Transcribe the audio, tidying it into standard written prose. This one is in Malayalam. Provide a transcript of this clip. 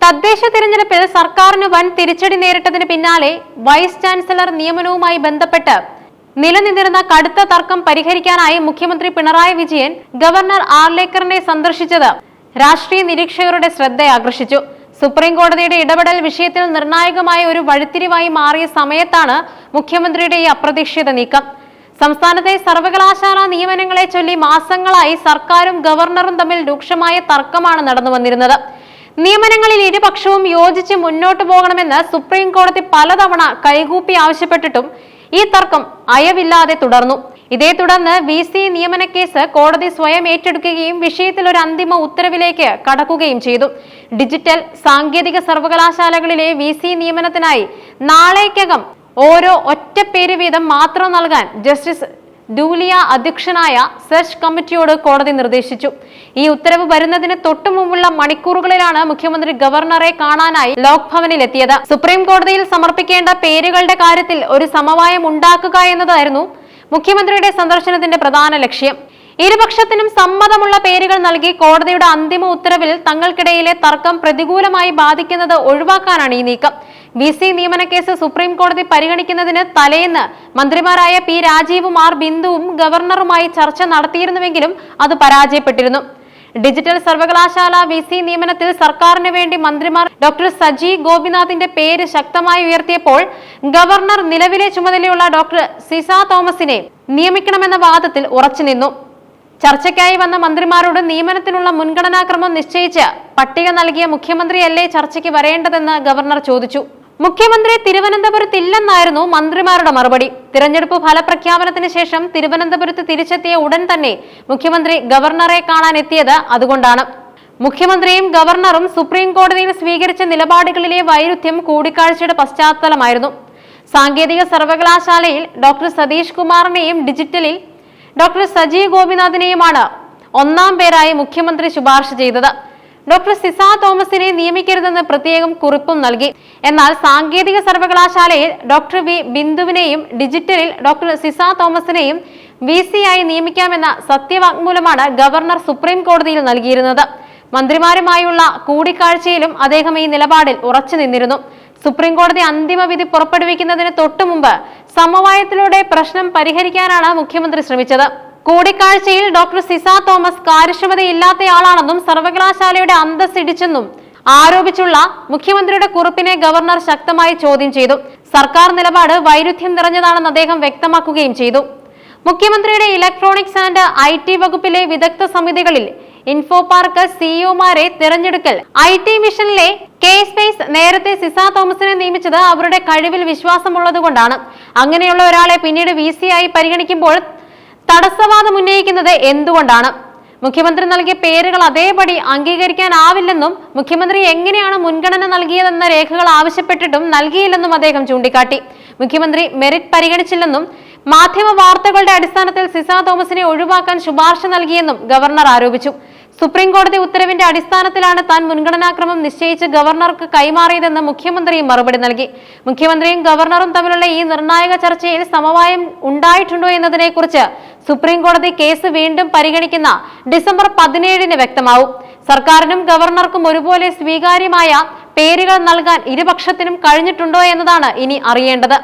തദ്ദേശ തിരഞ്ഞെടുപ്പിൽ സർക്കാരിന് വൻ തിരിച്ചടി നേരിട്ടതിന് പിന്നാലെ വൈസ് ചാൻസലർ നിയമനവുമായി ബന്ധപ്പെട്ട് നിലനിന്നിരുന്ന കടുത്ത തർക്കം പരിഹരിക്കാനായി മുഖ്യമന്ത്രി പിണറായി വിജയൻ ഗവർണർ ആർലേക്കറിനെ സന്ദർശിച്ചത് രാഷ്ട്രീയ നിരീക്ഷകരുടെ ശ്രദ്ധയാകർഷിച്ചു. സുപ്രീം കോടതിയുടെ ഇടപെടൽ വിഷയത്തിൽ നിർണായകമായ ഒരു വഴിത്തിരിവായി മാറിയ സമയത്താണ് മുഖ്യമന്ത്രിയുടെ ഈ അപ്രതീക്ഷിത നീക്കം. സംസ്ഥാനത്തെ സർവകലാശാല നിയമനങ്ങളെ ചൊല്ലി മാസങ്ങളായി സർക്കാരും ഗവർണറും തമ്മിൽ രൂക്ഷമായ തർക്കമാണ് നടന്നു വന്നിരുന്നത്. നിയമനങ്ങളിൽ ഇരുപക്ഷവും യോജിച്ച് മുന്നോട്ടു പോകണമെന്ന് സുപ്രീം കോടതി പലതവണ കൈകൂപ്പി ആവശ്യപ്പെട്ടിട്ടും ഈ തർക്കം അയവില്ലാതെ തുടർന്നു. ഇതേ തുടർന്ന് VC നിയമന കേസ് കോടതി സ്വയം ഏറ്റെടുക്കുകയും വിഷയത്തിൽ ഒരു അന്തിമ ഉത്തരവിലേക്ക് കടക്കുകയും ചെയ്തു. ഡിജിറ്റൽ സാങ്കേതിക സർവകലാശാലകളിലെ VC നിയമനത്തിനായി നാളേക്കകം ഓരോ ഒറ്റ പേര് വീതം മാത്രം നൽകാൻ ജസ്റ്റിസ് ഡൂലിയ അധ്യക്ഷനായ സെർച്ച് കമ്മിറ്റിയോട് കോടതി നിർദ്ദേശിച്ചു. ഈ ഉത്തരവ് വരുന്നതിന് തൊട്ടു മുമ്പുള്ള മണിക്കൂറുകളിലാണ് മുഖ്യമന്ത്രി ഗവർണറെ കാണാനായി ലോക് ഭവനിലെത്തിയത്. സുപ്രീം കോടതിയിൽ സമർപ്പിക്കേണ്ട പേരുകളുടെ കാര്യത്തിൽ ഒരു സമവായം ഉണ്ടാക്കുക എന്നതായിരുന്നു മുഖ്യമന്ത്രിയുടെ സന്ദർശനത്തിന്റെ പ്രധാന ലക്ഷ്യം. ഇരുപക്ഷത്തിനും സമ്മതമുള്ള പേരുകൾ നൽകി കോടതിയുടെ അന്തിമ ഉത്തരവിൽ തങ്ങൾക്കിടയിലെ തർക്കം പ്രതികൂലമായി ബാധിക്കുന്നത് ഒഴിവാക്കാനാണ് ഈ നീക്കം. VC നിയമന കേസ് സുപ്രീം കോടതി പരിഗണിക്കുന്നതിന് തലേന്ന് മന്ത്രിമാരായ P രാജീവും R ബിന്ദുവും ഗവർണറുമായി ചർച്ച നടത്തിയിരുന്നുവെങ്കിലും അത് പരാജയപ്പെട്ടിരുന്നു. ഡിജിറ്റൽ സർവകലാശാല VC നിയമനത്തിൽ സർക്കാരിന് വേണ്ടി മന്ത്രിമാർ ഡോക്ടർ സജി ഗോപിനാഥിന്റെ പേര് ശക്തമായി ഉയർത്തിയപ്പോൾ ഗവർണർ നിലവിലെ ചുമതലയുള്ള ഡോക്ടർ സിസ തോമസിനെ നിയമിക്കണമെന്ന വാദത്തിൽ ഉറച്ചുനിന്നു. ചർച്ചയ്ക്കായി വന്ന മന്ത്രിമാരോട് നിയമനത്തിനുള്ള മുൻഗണനാക്രമം നിശ്ചയിച്ച് പട്ടിക നൽകിയ മുഖ്യമന്ത്രിയല്ലേ ചർച്ചയ്ക്ക് വരേണ്ടതെന്ന് ഗവർണർ ചോദിച്ചു. മുഖ്യമന്ത്രി തിരുവനന്തപുരത്തില്ലെന്നായിരുന്നു മന്ത്രിമാരുടെ മറുപടി. തിരഞ്ഞെടുപ്പ് ഫലപ്രഖ്യാപനത്തിന് ശേഷം തിരുവനന്തപുരത്ത് തിരിച്ചെത്തിയ ഉടൻ തന്നെ മുഖ്യമന്ത്രി ഗവർണറെ കാണാൻ എത്തിയത് അതുകൊണ്ടാണ്. മുഖ്യമന്ത്രിയും ഗവർണറും സുപ്രീം കോടതിയിൽ സ്വീകരിച്ച നിലപാടുകളിലെ വൈരുദ്ധ്യം കൂടിക്കാഴ്ചയുടെ പശ്ചാത്തലമായിരുന്നു. സാങ്കേതിക സർവകലാശാലയിൽ ഡോക്ടർ സതീഷ് കുമാറിനെയും ഡിജിറ്റലിൽ ഡോക്ടർ സജി ഗോപിനാഥിനെയുമാണ് ഒന്നാം പേരായി മുഖ്യമന്ത്രി ശുപാർശ ചെയ്തത്. ഡോക്ടർ സിസ തോമസിനെ നിയമിക്കരുതെന്ന് പ്രത്യേകം കുറിപ്പും നൽകി. എന്നാൽ സാങ്കേതിക സർവകലാശാലയിൽ ഡോക്ടർ V ബിന്ദുവിനെയും ഡിജിറ്റലിൽ ഡോക്ടർ സിസ തോമസിനെയും VC ആയി നിയമിക്കാമെന്ന സത്യവാങ്മൂലമാണ് ഗവർണർ സുപ്രീം കോടതിയിൽ നൽകിയിരുന്നത്. മന്ത്രിമാരുമായുള്ള കൂടിക്കാഴ്ചയിലും അദ്ദേഹം ഈ നിലപാടിൽ ഉറച്ചു നിന്നിരുന്നു. സുപ്രീം കോടതി അന്തിമ വിധി പുറപ്പെടുവിക്കുന്നതിന് തൊട്ടു മുമ്പ് സമവായത്തിലൂടെ പ്രശ്നം പരിഹരിക്കാനാണ് മുഖ്യമന്ത്രി ശ്രമിച്ചത്. കൂടിക്കാഴ്ചയിൽ ഡോക്ടർ സിസ തോമസ് കാര്യക്ഷമതയില്ലാത്തയാളാണെന്നും സർവകലാശാലയുടെ അന്തസ് ഇടിച്ചെന്നും ആരോപിച്ചുള്ള മുഖ്യമന്ത്രിയുടെ കുറിപ്പിനെ ഗവർണർ ശക്തമായി ചോദ്യം ചെയ്തു. സർക്കാർ നിലപാട് വൈരുദ്ധ്യം നിറഞ്ഞതാണെന്ന് അദ്ദേഹം വ്യക്തമാക്കുകയും ചെയ്തു. മുഖ്യമന്ത്രിയുടെ ഇലക്ട്രോണിക്സ് ആൻഡ് IT വകുപ്പിലെ വിദഗ്ധ സമിതികളിൽ ഇൻഫോ പാർക്ക് സിഇഒമാരെ തിരഞ്ഞെടുക്കൽ IT മിഷനിലെ സ്പേസ് നേരത്തെ സിസ തോമസിനെ നിയമിച്ചത് അവരുടെ കഴിവിൽ വിശ്വാസമുള്ളതുകൊണ്ടാണ്. അങ്ങനെയുള്ള ഒരാളെ പിന്നീട് VC ആയി പരിഗണിക്കുമ്പോൾ തടസ്സവാദം ഉന്നയിക്കുന്നത് എന്തുകൊണ്ടാണ്? മുഖ്യമന്ത്രി നൽകിയ പേരുകൾ അതേപടി അംഗീകരിക്കാനാവില്ലെന്നും മുഖ്യമന്ത്രി എങ്ങനെയാണ് മുൻഗണന നൽകിയതെന്ന രേഖകൾ ആവശ്യപ്പെട്ടിട്ടും നൽകിയില്ലെന്നും അദ്ദേഹം ചൂണ്ടിക്കാട്ടി. മുഖ്യമന്ത്രി മെറിറ്റ് പരിഗണിച്ചില്ലെന്നും മാധ്യമ വാർത്തകളുടെ അടിസ്ഥാനത്തിൽ സിസ തോമസിനെ ഒഴിവാക്കാൻ ശുപാർശ നൽകിയെന്നും ഗവർണർ ആരോപിച്ചു. സുപ്രീം കോടതി ഉത്തരവിന്റെ അടിസ്ഥാനത്തിലാണ് താൻ മുൻഗണനാക്രമം നിശ്ചയിച്ച് ഗവർണർക്ക് കൈമാറിയതെന്ന് മുഖ്യമന്ത്രിയും മറുപടി നൽകി. മുഖ്യമന്ത്രിയും ഗവർണറും തമ്മിലുള്ള ഈ നിർണായക ചർച്ചയിൽ സമവായം ഉണ്ടായിട്ടുണ്ടോ എന്നതിനെക്കുറിച്ച് സുപ്രീം കോടതി കേസ് വീണ്ടും പരിഗണിക്കുന്ന ഡിസംബർ 17-ന് വ്യക്തമാവും. സർക്കാരിനും ഗവർണർക്കും ഒരുപോലെ സ്വീകാര്യമായ പേരുകൾ നൽകാൻ ഇരുപക്ഷത്തിനും കഴിഞ്ഞിട്ടുണ്ടോ എന്നതാണ് ഇനി അറിയേണ്ടത്.